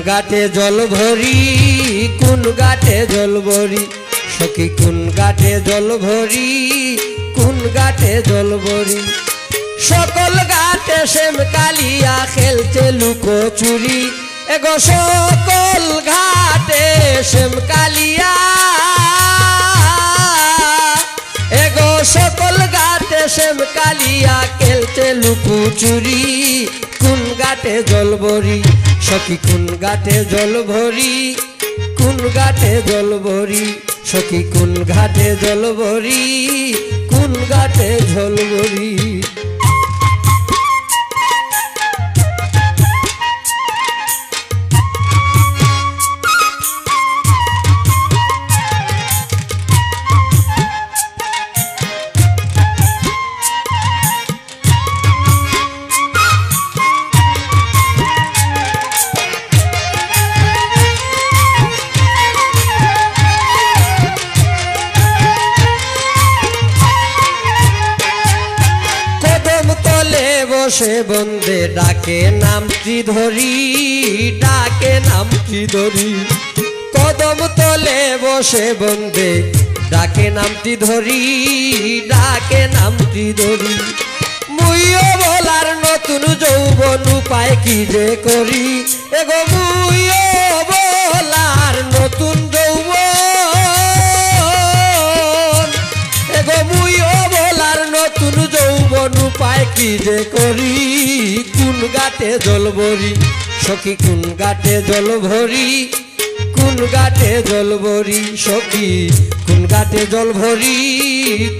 ঘাটে জল ভরি, কোন ঘাটে জল ভরি, সখী কোন ঘাটে জল ভরি, কোন ঘাটে জল ভরি। সকল ঘাটে শ্যাম কালিয়া খেলছে লুকোচুরি, এগো সকল ঘাটে শ্যাম কালিয়া, এগো সকল ঘাটে শ্যাম কালিয়া খেলছে লুকোচুরি। কোন ঘাটে জল ভরি, সখী কোন ঘাটে জল ভরি, কোন ঘাটে জল ভরি, সখী কোন ঘাটে জল ভরি, কোন ঘাটে জল ভরি। বসে বন্দে ডাকে নামটি ধরি, ডাকে নামটি ধরি, কদম তলে বসে বন্দে ডাকে নামটি ধরি, ডাকে নামটি ধরি। মুইও বলার নতুন যৌবন উপায় কি যে করি, এগো মুইও বলার নতুন যৌবন, এগো মুইও বলার নতুন যৌবন উপায় কি যে করি। কোন ঘাটে জল ভরি, সখী কোন ঘাটে জল ভরি, কোন ঘাটে জল ভরি, সখী কোন ঘাটে জল ভরি,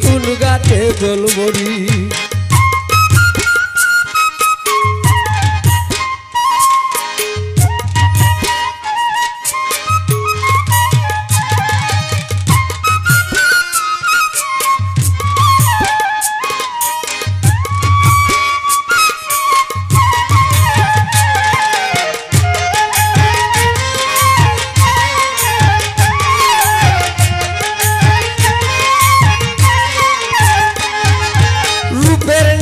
কোন ঘাটে জল ভরি।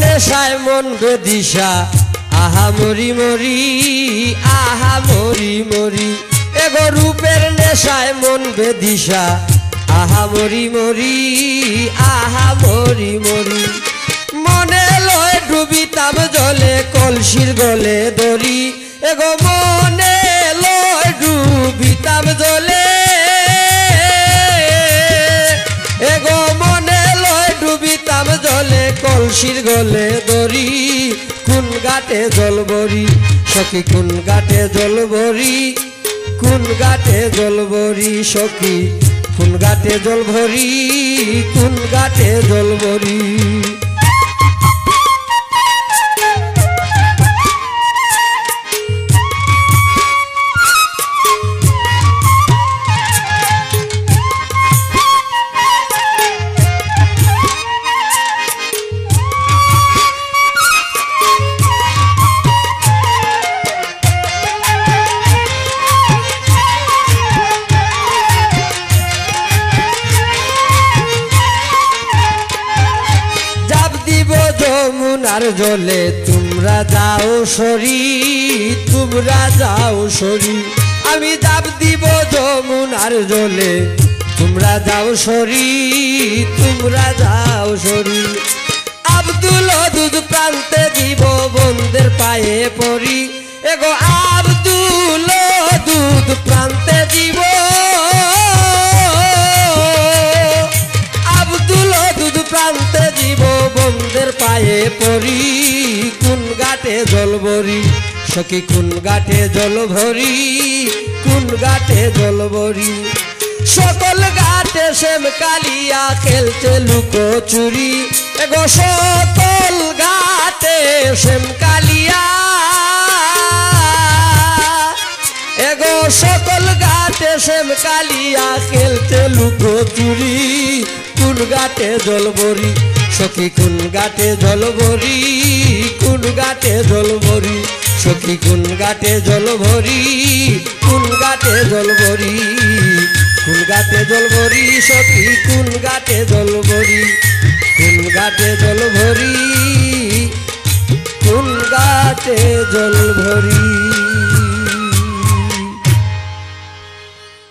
নেশায় মন বেদিশা, আহা মরি মরি, আহা মরি মরি, এগো রূপের নেশায় মন বেদিশা, আহা মরি মরি, আহা মরি মরি। মনে লয় ডুবিতাম জলে কলসির গলে দড়ি, এগো মনে লয় ডুবিতাম জলে, এগো মনে লয় ডুবিতাম জলে কলসির গলে দড়ি। কোন ঘাটে জল ভরি, সখী কোন ঘাটে জল ভরি, কোন ঘাটে জল ভরি, সখী কোন ঘাটে জল ভরি, কোন ঘাটে জল ভরি। যমুনার জলে তোমরা যাও সরি, তোমরা যাও সরি, আমি জাপ দিব যমুনার জলে তোমরা যাও সরি, তোমরা যাও সরি। আব্দুল দুধ প্রান্তে দিব বন্ধের পায়ে পড়ি, এগো আব্দুল দুধ প্রান্তে দিব, আব্দুল দুধ প্রান্তে দিব বন্ধের পায়ে পড়ি। কোন ঘাটে জল ভরি, সখী কোন ঘাটে জল ভরি, কোন ঘাটে জল ভরি। সকল ঘাটে শ্যাম কালিয়া খেলছে লুকোচুরি, এগো সকল ঘাটে শ্যাম কালিয়া, এগো সকল ঘাটে শ্যাম কালিয়া খেলছে লুকোচুরি। কোন ঘাটে জল ভরি, সখী কোন ঘাটে জল ভরি, কোন ঘাটে জল ভরি, সখী কোন ঘাটে জল ভরি, কোন ঘাটে জল ভরি, কোন ঘাটে জল ভরি, সখী কোন ঘাটে জল ভরি, কোন ঘাটে জল ভরি, কোন ঘাটে জল ভরি।